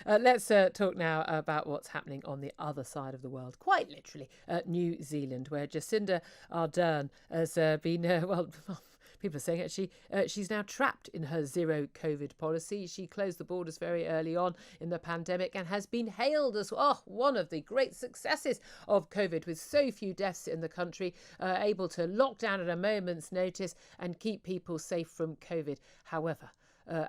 Let's talk now about what's happening on the other side of the world, quite literally, New Zealand, where Jacinda Ardern has been, people are saying she's now trapped in her zero COVID policy. She closed the borders very early on in the pandemic and has been hailed as one of the great successes of COVID, with so few deaths in the country, able to lock down at a moment's notice and keep people safe from COVID. However,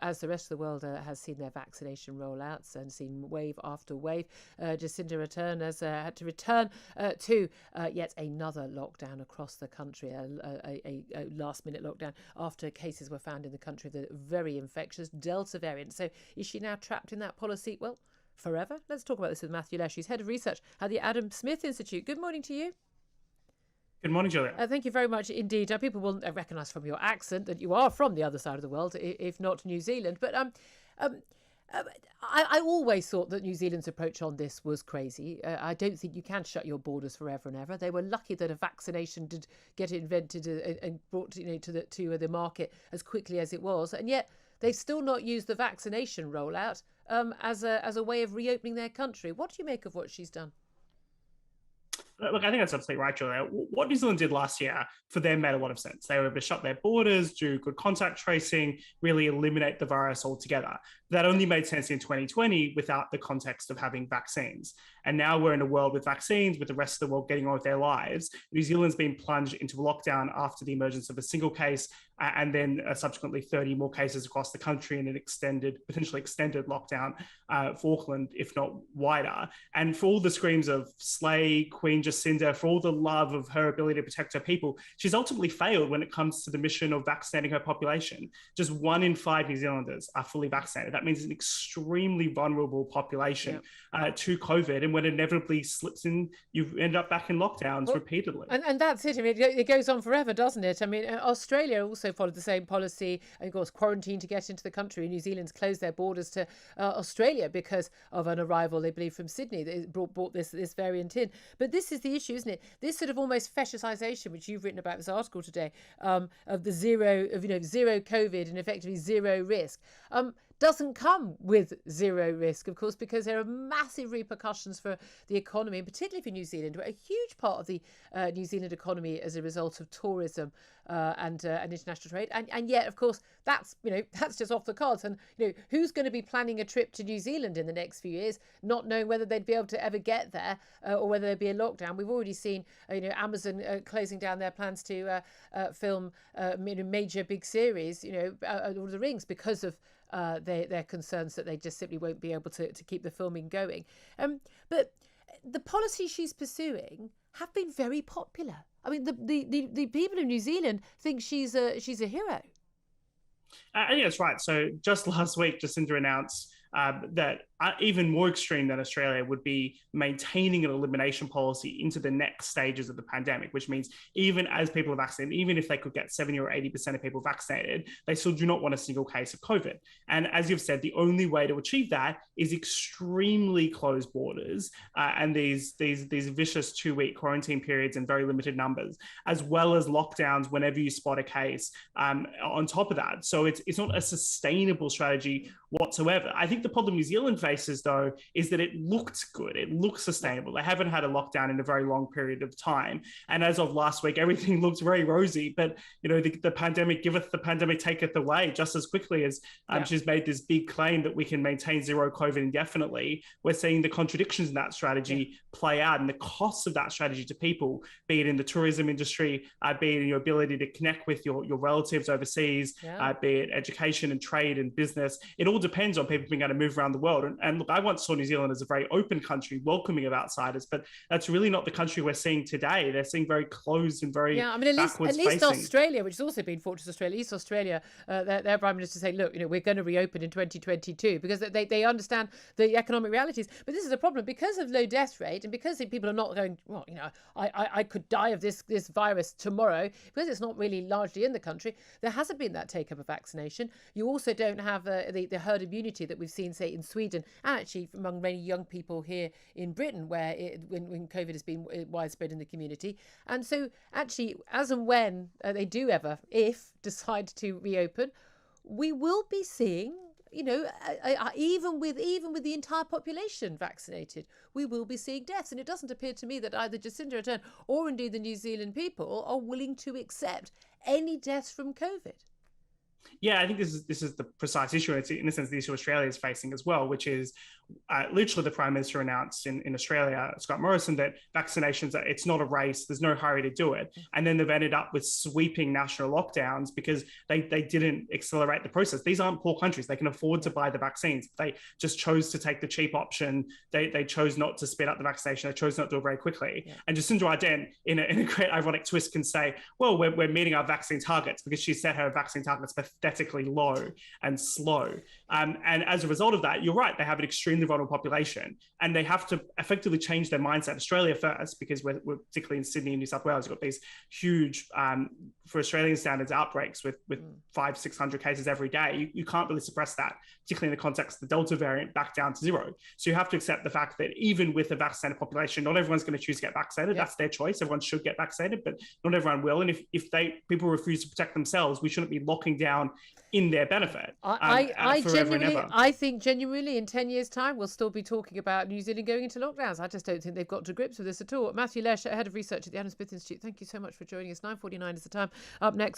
as the rest of the world has seen their vaccination rollouts and seen wave after wave, Jacinda Ardern has had to return to yet another lockdown across the country, a last-minute lockdown after cases were found in the country of the very infectious Delta variant. So is she now trapped in that policy? Well, forever? Let's talk about this with Matthew Lesh, who's head of research at the Adam Smith Institute. Good morning to you. Good morning, Julia. Thank you very much indeed. People will recognise from your accent that you are from the other side of the world, if not New Zealand. But I always thought that New Zealand's approach on this was crazy. I don't think you can shut your borders forever and ever. They were lucky that a vaccination did get invented and brought to the market as quickly as it was, and yet they've still not used the vaccination rollout as a way of reopening their country. What do you make of what she's done? Look, I think that's absolutely right, Julia. What New Zealand did last year for them made a lot of sense. They were able to shut their borders, do good contact tracing, really eliminate the virus altogether. That only made sense in 2020 without the context of having vaccines. And now we're in a world with vaccines, with the rest of the world getting on with their lives. New Zealand's been plunged into lockdown after the emergence of a single case and then subsequently 30 more cases across the country in an potentially extended lockdown for Auckland, if not wider. And for all the screams of slay Queen Jacinda, for all the love of her ability to protect her people, she's ultimately failed when it comes to the mission of vaccinating her population. Just 1 in 5 New Zealanders are fully vaccinated. That means an extremely vulnerable population to COVID. And when it inevitably slips in, you end up back in lockdowns repeatedly. And that's it. I mean, it goes on forever, doesn't it? I mean, Australia also followed the same policy, and of course, quarantine to get into the country. New Zealand's closed their borders to Australia because of an arrival, they believe, from Sydney that brought this variant in. But this is the issue, isn't it? This sort of almost fetishization, which you've written about this article today, of the zero COVID and effectively zero risk. Doesn't come with zero risk, of course, because there are massive repercussions for the economy, and particularly for New Zealand, where a huge part of the New Zealand economy as a result of tourism and international trade. And yet, of course, that's just off the cards. And who's going to be planning a trip to New Zealand in the next few years, not knowing whether they'd be able to ever get there or whether there'd be a lockdown? We've already seen Amazon closing down their plans to film major big series, Lord of the Rings, because of their concerns that they just simply won't be able to keep the filming going. But the policies she's pursuing have been very popular. I mean, the people of New Zealand think she's a hero. I think that's right. So just last week, Jacinda announced that even more extreme than Australia would be maintaining an elimination policy into the next stages of the pandemic, which means even as people are vaccinated, even if they could get 70 or 80% of people vaccinated, they still do not want a single case of COVID. And as you've said, the only way to achieve that is extremely closed borders and these vicious 2-week quarantine periods in very limited numbers, as well as lockdowns whenever you spot a case on top of that. So it's not a sustainable strategy whatsoever. I think the problem New Zealand faces, though, is that it looked good. It looks sustainable. They haven't had a lockdown in a very long period of time. And as of last week, everything looked very rosy. But, the pandemic giveth, the pandemic taketh away just as quickly as she's made this big claim that we can maintain zero COVID indefinitely. We're seeing the contradictions in that strategy play out and the costs of that strategy to people, be it in the tourism industry, be it in your ability to connect with your relatives overseas, be it education and trade and business. It all depends on people being able to move around the world. And look, I once saw New Zealand as a very open country, welcoming of outsiders, but that's really not the country we're seeing today. They're seeing very closed and very backwards facing. At least Australia, which has also been Fortress Australia, East Australia, their Prime Minister saying, look, we're going to reopen in 2022 because they understand the economic realities. But this is a problem because of low death rate and because people are not going, I could die of this virus tomorrow, because it's not really largely in the country. There hasn't been that take-up of vaccination. You also don't have the herd immunity that we've seen, say, in Sweden, and actually among many young people here in Britain, where when COVID has been widespread in the community. And so actually, as and when they do ever, if decide to reopen, we will be seeing even with the entire population vaccinated, we will be seeing deaths. And it doesn't appear to me that either Jacinda Ardern or indeed the New Zealand people are willing to accept any deaths from COVID. Yeah, I think this is the precise issue. It's in a sense the issue Australia is facing as well, which is literally the Prime Minister announced in Australia, Scott Morrison, that vaccinations, it's not a race, there's no hurry to do it. And then they've ended up with sweeping national lockdowns because they didn't accelerate the process. These aren't poor countries. They can afford to buy the vaccines. They just chose to take the cheap option. They chose not to speed up the vaccination. They chose not to do it very quickly. Yeah. And Jacinda Ardern, in a great ironic twist, can say, well, we're meeting our vaccine targets, because she set her vaccine targets pathetically low and slow. And as a result of that, you're right, they have an extremely vulnerable population, and they have to effectively change their mindset. Australia first, because we're particularly in Sydney and New South Wales, you've got these huge, for Australian standards, outbreaks with 500-600 cases every day. You can't really suppress that, particularly in the context of the Delta variant, back down to zero. So you have to accept the fact that even with a vaccinated population, not everyone's going to choose to get vaccinated. Yeah. That's their choice. Everyone should get vaccinated, but not everyone will. And if people refuse to protect themselves, we shouldn't be locking down in their benefit. I think genuinely in 10 years' time, we'll still be talking about New Zealand going into lockdowns. I just don't think they've got to grips with this at all. Matthew Lesh, Head of Research at the Adam Smith Institute, thank you so much for joining us. 9:49 is the time. Up next.